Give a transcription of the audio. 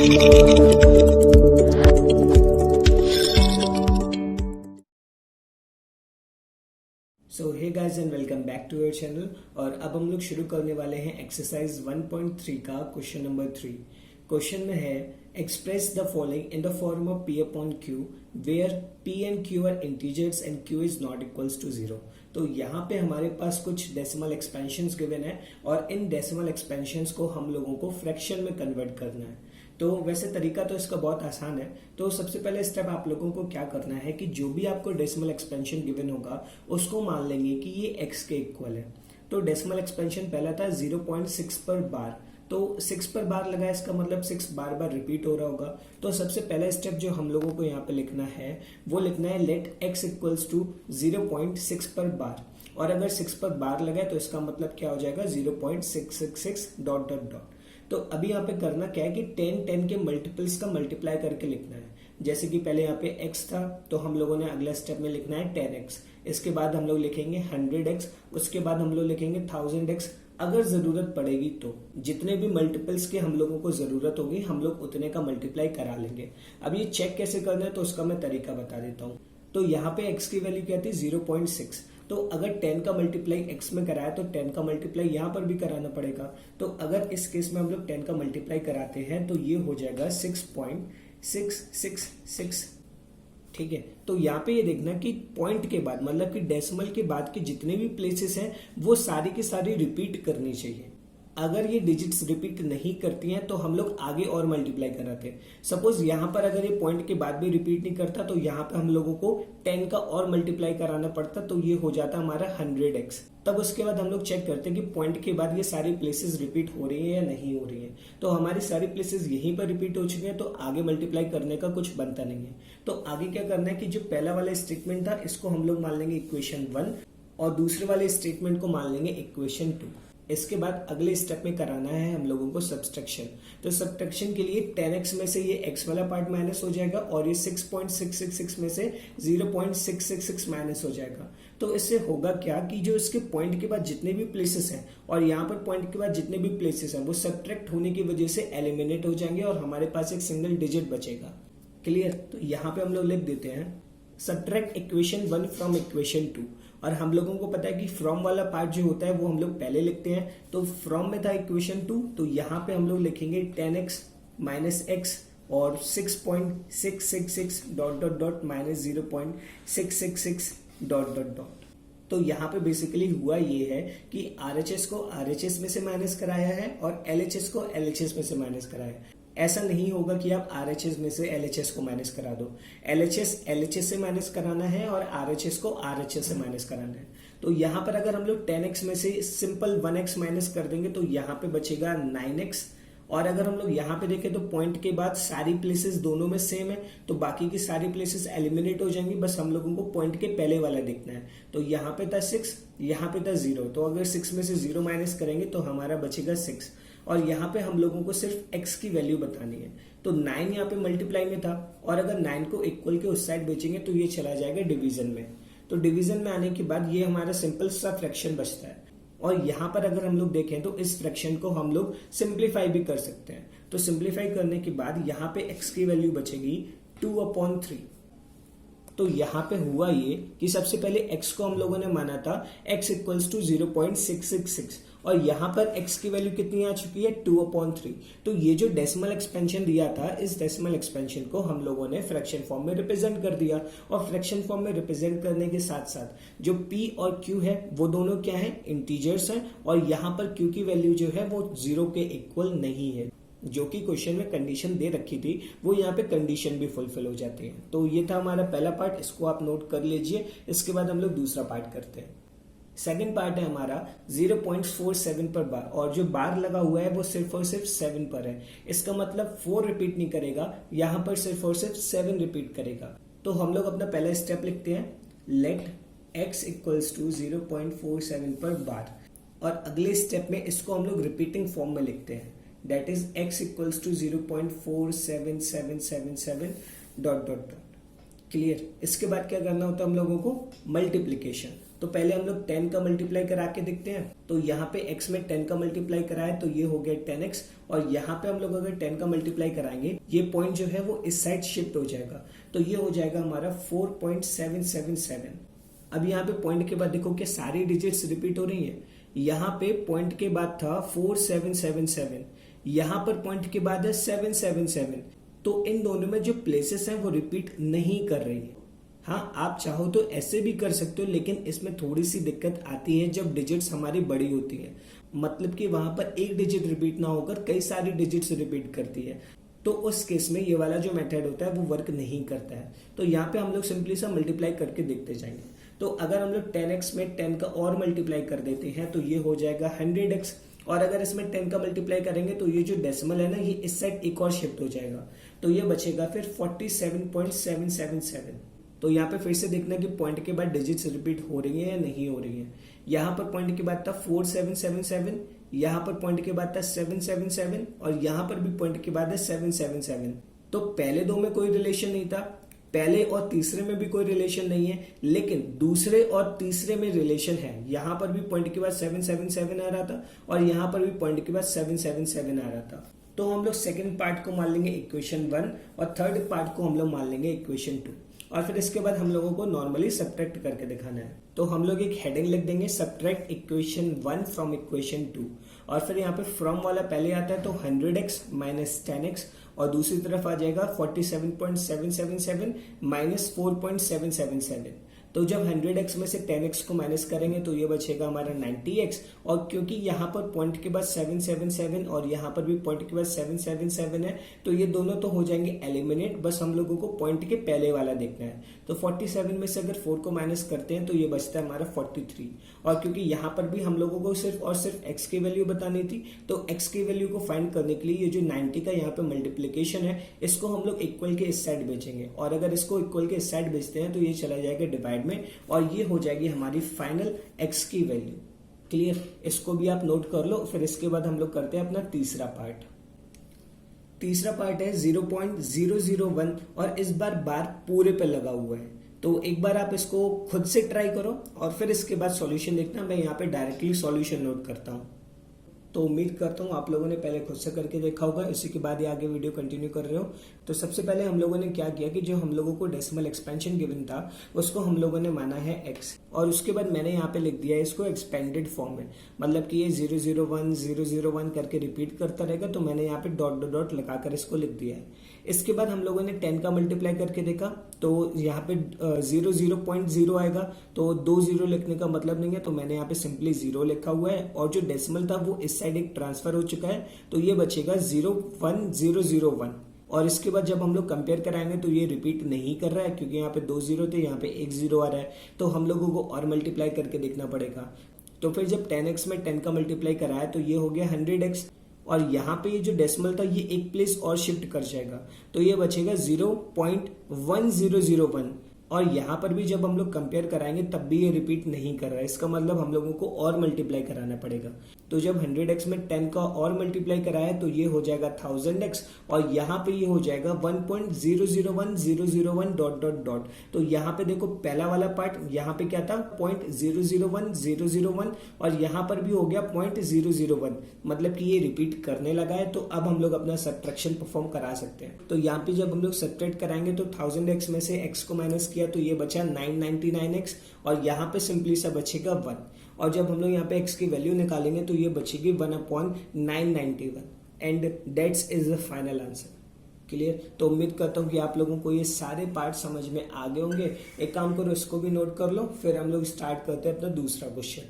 So hey guys and welcome back to your channel. और अब हम लोग शुरू करने वाले हैं एक्सरसाइज 1.3 का क्वेश्चन नंबर 3। क्वेश्चन में है express the following in the form of P upon Q where P and Q are integers and Q is not equals to 0। तो यहाँ पे हमारे पास कुछ डेसिमल एक्सपेंशंस गिवन है और इन डेसिमल एक्सपेंशंस को हम लोगों को फ्रैक्शन में कन्वर्ट करना है। तो वैसे तरीका तो इसका बहुत आसान है। तो सबसे पहले स्टेप आप लोगों को क्या करना है कि जो भी आपको डेसिमल एक्सपेंशन गिवन होगा उसको मान लेंगे कि ये x के इक्वल है। तो डेसिमल एक्सपेंशन पहला था 0.6 पर बार, तो 6 पर बार लगा, इसका मतलब 6 बार बार रिपीट हो रहा होगा। तो सबसे पहला स्टेप जो हम लोगों को यहाँ पे लिखना है वो लिखना है लेट x इक्वल्स टू 0.6 पर बार। और अगर 6 पर बार लगा तो इसका मतलब क्या हो जाएगा 0.666 डॉट डॉट डॉट। तो अभी यहाँ पे करना क्या है कि 10 के मल्टीपल्स का मल्टीप्लाई करके लिखना है। जैसे कि पहले यहाँ पे x था तो हम लोगों ने अगला स्टेप में लिखना है 10x, इसके बाद हम लोग लिखेंगे 100x, उसके बाद हम लोग लिखेंगे 1000x। अगर जरूरत पड़ेगी तो जितने भी मल्टीपल्स के हम लोगों को जरूरत होगी हम लोग उतने का मल्टीप्लाई करा लेंगे। अब ये चेक कैसे करना है तो उसका मैं तरीका बता देता हूँ। तो यहाँ पे x की वैल्यू क्या थी 0.6, तो अगर 10 का मल्टीप्लाई x में कराया तो 10 का मल्टीप्लाई यहाँ पर भी कराना पड़ेगा। तो अगर इस केस में हम लोग 10 का मल्टीप्लाई कराते हैं तो ये हो जाएगा 6.666। ठीक है, तो यहाँ पे ये देखना कि पॉइंट के बाद मतलब कि डेसिमल के बाद के जितने भी प्लेसेस हैं वो सारी की सारी रिपीट करनी चाहिए। अगर ये डिजिट्स रिपीट नहीं करती हैं तो हम लोग आगे और मल्टीप्लाई कराते हैं। सपोज यहाँ पर अगर ये पॉइंट के बाद भी रिपीट नहीं करता तो यहाँ पे हम लोगों को 10 का और मल्टीप्लाई कराना पड़ता, तो ये हो जाता हमारा 100x। तब उसके बाद हम लोग चेक करते हैं कि पॉइंट के बाद ये सारी प्लेसेस रिपीट हो रही है या नहीं हो रही है। तो हमारी सारी प्लेसेस यहीं पर रिपीट हो चुकी हैं तो आगे मल्टीप्लाई करने का कुछ बनता नहीं है। तो आगे क्या करना है कि जो पहला वाला स्टेटमेंट था इसको हम लोग मान लेंगे इक्वेशन 1 और दूसरे वाले स्टेटमेंट को मान लेंगे इक्वेशन 2। इसके बाद अगले स्टेप में कराना है हम लोगों को सब्सट्रैक्शन। तो सब्सट्रैक्शन के लिए 10x में से ये x वाला पार्ट माइनस हो जाएगा और ये 6.666 में से 0.666 माइनस हो जाएगा। तो इससे होगा क्या कि जो इसके पॉइंट के बाद जितने भी प्लेसेस हैं और यहाँ पर पॉइंट के बाद जितने भी प्लेसेस हैं वो सब्ट्रैक्ट होने की वजह से एलिमिनेट हो जाएंगे और हमारे पास एक सिंगल डिजिट बचेगा। क्लियर? तो यहाँ पे हम लोग लिख देते हैं सब्ट्रैक्ट इक्वेशन 1 फ्रॉम इक्वेशन 2। और हम लोगों को पता है कि फ्रॉम वाला पार्ट जो होता है वो हम लोग पहले लिखते हैं। तो फ्रॉम में था इक्वेशन 2, तो यहाँ पे हम लोग लिखेंगे 10x माइनस एक्स और 6.666 dot dot dot minus 0.666 dot dot dot. तो यहाँ पे बेसिकली हुआ ये है कि RHS को RHS में से माइनस कराया है और LHS को LHS में से माइनस कराया है। ऐसा नहीं होगा कि आप RHS में से LHS को माइनस करा दो, LHS LHS से माइनस कराना है और RHS को RHS से माइनस कराना है। तो यहाँ पर अगर हम लोग 10x में से सिंपल 1x माइनस कर देंगे तो यहाँ पे बचेगा 9x। और अगर हम लोग यहाँ पे देखें तो पॉइंट के बाद सारी प्लेसेस दोनों में सेम है तो बाकी की सारी प्लेसेस एलिमिनेट हो जाएंगी, बस हम लोगों को पॉइंट के पहले वाला देखना है। तो यहाँ पे था 6, यहाँ पे था 0, तो अगर 6 में से 0 माइनस करेंगे तो हमारा बचेगा 6। और यहाँ पे हम लोगों को सिर्फ x की वैल्यू बतानी है। तो 9 यहाँ पे मल्टीप्लाई में था और अगर 9 को इक्वल के उस साइड बेचेंगे तो ये चला जाएगा डिवीजन में। तो डिवीजन में आने के बाद ये हमारा सिंपल सा फ्रैक्शन बचता है। और यहाँ पर अगर हम लोग देखें तो इस फ्रैक्शन को हम लोग सिंप्लीफाई भी कर सकते हैं। तो सिंप्लीफाई करने के बाद यहाँ पे x की वैल्यू बचेगी 2/3। तो यहाँ पे हुआ ये कि सबसे पहले x को हम लोगों ने माना था x इक्वल्स टू 0.666 और यहाँ पर x की वैल्यू कितनी आ चुकी है 2/3। तो ये जो डेसिमल एक्सपेंशन दिया था इस डेसिमल एक्सपेंशन को हम लोगों ने फ्रैक्शन फॉर्म में रिप्रेजेंट कर दिया। और फ्रैक्शन फॉर्म में रिप्रेजेंट करने के साथ साथ जो p और q है वो दोनों क्या है, इंटीजर्स हैं। और यहाँ पर q की वैल्यू जो है वो 0 के इक्वल नहीं है, जो कि क्वेश्चन में कंडीशन दे रखी थी वो यहाँ पे कंडीशन भी फुलफिल हो जाती है। तो ये था हमारा पहला पार्ट, इसको आप नोट कर लीजिए। इसके बाद हम लोग दूसरा पार्ट करते हैं। सेकंड पार्ट है हमारा 0.47 पर बार और जो बार लगा हुआ है वो सिर्फ और सिर्फ 7 पर है। इसका मतलब 4 रिपीट नहीं करेगा, यहाँ पर सिर्फ और सिर्फ 7 रिपीट करेगा। तो हम लोग अपना पहला स्टेप लिखते हैं लेट x इक्वल्स टू 0.47 पर बार। और अगले स्टेप में इसको हम लोग रिपीटिंग फॉर्म में लिखते हैं, that is x equals to 0.47777 dot dot dot. Clear? इसके बाद क्या करना होता है हम लोगों को मल्टीप्लीकेशन। तो पहले हम लोग 10 का मल्टीप्लाई करा के देखते हैं। तो यहाँ पे x में 10 का मल्टीप्लाई कराए तो ये हो गया 10x, और यहाँ पे हम लोग अगर 10 का मल्टीप्लाई कराएंगे ये पॉइंट जो है वो इस साइड शिफ्ट हो जाएगा, तो ये हो जाएगा हमारा 4.777। अब यहाँ पे पॉइंट के बाद देखो कि सारी डिजिट्स रिपीट हो रही हैं। यहाँ पे पॉइंट के बाद था 4777, यहाँ पर पॉइंट के बाद है 777, तो इन दोनों में जो प्लेसेस हैं वो रिपीट नहीं कर रही है। हाँ, आप चाहो तो ऐसे भी कर सकते हो, लेकिन इसमें थोड़ी सी दिक्कत आती है जब डिजिट्स हमारी बड़ी होती है, मतलब कि वहां पर एक डिजिट रिपीट ना होकर कई सारी डिजिट्स रिपीट करती है, तो उस केस में ये वाला जो मेथड होता है वो वर्क नहीं करता है। तो यहाँ पे हम लोग सिंपली सा मल्टीप्लाई करके देखते जाएंगे। तो अगर हम लोग 10x में 10 का और मल्टीप्लाई कर देते हैं तो ये हो जाएगा 100x, और अगर इसमें 10 का मल्टीप्लाई करेंगे तो ये जो डेसिमल है ना ये इस साइड एक और शिफ्ट हो जाएगा, तो ये बचेगा फिर 47.777। तो यहाँ पे फिर से देखना कि पॉइंट के बाद डिजिट्स रिपीट हो रही है या नहीं हो रही है। यहाँ पर पॉइंट के बाद था 4777, यहाँ पर पॉइंट के बाद था 777, और यहाँ पर भी पॉइंट के बाद है 777। तो पहले दो में कोई रिलेशन नहीं था, पहले और तीसरे में भी कोई रिलेशन नहीं है, लेकिन दूसरे और तीसरे में रिलेशन है। यहाँ पर भी पॉइंट के बाद 777 आ रहा था और यहाँ पर भी पॉइंट के बाद 777 आ रहा था। तो हम लोग सेकंड पार्ट को मान लेंगे इक्वेशन 1 और थर्ड पार्ट को हम लोग मान लेंगे इक्वेशन 2, और फिर इसके बाद हम लोगों को नॉर्मली सब्ट्रैक्ट करके दिखाना है। तो हम लोग एक हेडिंग लिख देंगे, सब्ट्रैक्ट इक्वेशन 1 फ्रॉम इक्वेशन 2, और फिर यहाँ पे फ्रॉम वाला पहले आता है तो 100x माइनस 10x, और दूसरी तरफ आ जाएगा 47.777 माइनस 4.777। तो जब 100x में से 10x को माइनस करेंगे तो ये बचेगा हमारा 90x, और क्योंकि यहाँ पर पॉइंट के बाद 777 और यहाँ पर भी पॉइंट के बाद 777 है, तो ये दोनों तो हो जाएंगे एलिमिनेट, बस हम लोगों को पॉइंट के पहले वाला देखना है। तो 47 में से अगर 4 को माइनस करते हैं तो ये बचता है हमारा 43, और क्योंकि यहाँ पर भी हम लोगों को सिर्फ और सिर्फ x की वैल्यू बतानी थी, तो x की वैल्यू को फाइंड करने के लिए ये जो 90 का यहाँ पे मल्टीप्लीकेशन है इसको हम लोग इक्वल के इस साइड भेजेंगे, और अगर इसको इक्वल के इस साइड भेजते हैं तो ये चला जाएगा डिवाइड में, और ये हो जाएगी हमारी फाइनल x की वैल्यू। क्लियर, इसको भी आप नोट कर लो। फिर इसके बाद हम लोग करते हैं अपना तीसरा पार्ट। तीसरा पार्ट है 0.001, और इस बार बार पूरे पे लगा हुआ है। तो एक बार आप इसको खुद से ट्राई करो और फिर इसके बाद सॉल्यूशन देखना। मैं यहाँ पे डायरेक्टली सॉल्यूशन नोट करता हूँ। तो उम्मीद करता हूँ आप लोगों ने पहले खुद से करके देखा होगा, इसी के बाद ही आगे वीडियो कंटिन्यू कर रहे हो। तो सबसे पहले हम लोगों ने क्या किया कि जो हम लोगों को डेसिमल एक्सपेंशन गिवन था उसको हम लोगों ने माना है x, और उसके बाद मैंने यहाँ पे लिख दिया है इसको एक्सपेंडेड फॉर्म में, मतलब कि ये 001 001 करके रिपीट करता रहेगा। तो मैंने यहाँ पे डॉट डॉट डॉट लगाकर इसको लिख दिया है। इसके बाद हम लोगों ने 10 का मल्टीप्लाई करके देखा, तो यहाँ पे 0.0 आएगा, तो 2 0 लिखने का मतलब नहीं है, तो मैंने यहाँ पे सिंपली 0 लिखा हुआ है, और जो डेसिमल था वो इस साइड एक ट्रांसफर हो चुका है, तो ये बचेगा 01001। और इसके बाद जब हम लोग कंपेयर कराएंगे तो ये रिपीट नहीं कर रहा है, क्योंकि यहाँ पे 2 0 थे, यहाँ पे 1 0 आ रहा है, तो हम लोगों को और मल्टीप्लाई करके देखना पड़ेगा। तो फिर जब 10x में 10 का मल्टीप्लाई कराया तो ये हो गया 100x, और यहाँ पे ये जो डेसिमल था ये एक प्लेस और शिफ्ट कर जाएगा, तो ये बचेगा 0.1001, और यहाँ पर भी जब हम लोग कंपेयर कराएंगे तब भी ये रिपीट नहीं कर रहा है। इसका मतलब हम लोगों को और मल्टीप्लाई कराना पड़ेगा। तो जब 100x में 10 का और मल्टीप्लाई कराया तो ये हो जाएगा 1000x, और यहाँ पे ये हो जाएगा 1.001001 डॉट डॉट डॉट। तो यहाँ पे देखो पहला वाला पार्ट यहाँ पे क्या था 0.001001, और यहाँ पर भी हो गया 0.001, मतलब कि ये रिपीट करने लगा है। तो अब हम लोग अपना सब्ट्रैक्शन परफॉर्म करा सकते हैं। तो यहाँ पे जब हम लोग सब्ट्रैक्ट कराएंगे तो 1000x में से x को माइनस किया तो ये बचा 999x, और यहाँ पे सिंपली सा बचेगा 1, और जब हम लोग यहाँ पे x की वैल्यू निकालेंगे तो ये बचेगी 1/991, and that's is the final answer. Clear. तो उम्मीद करता हूँ कि आप लोगों को ये सारे पार्ट समझ में आ गए होंगे। एक काम करो, इसको भी नोट कर लो, फिर हम लोग स्टार्ट करते हैं अपना दूसरा क्वेश्चन।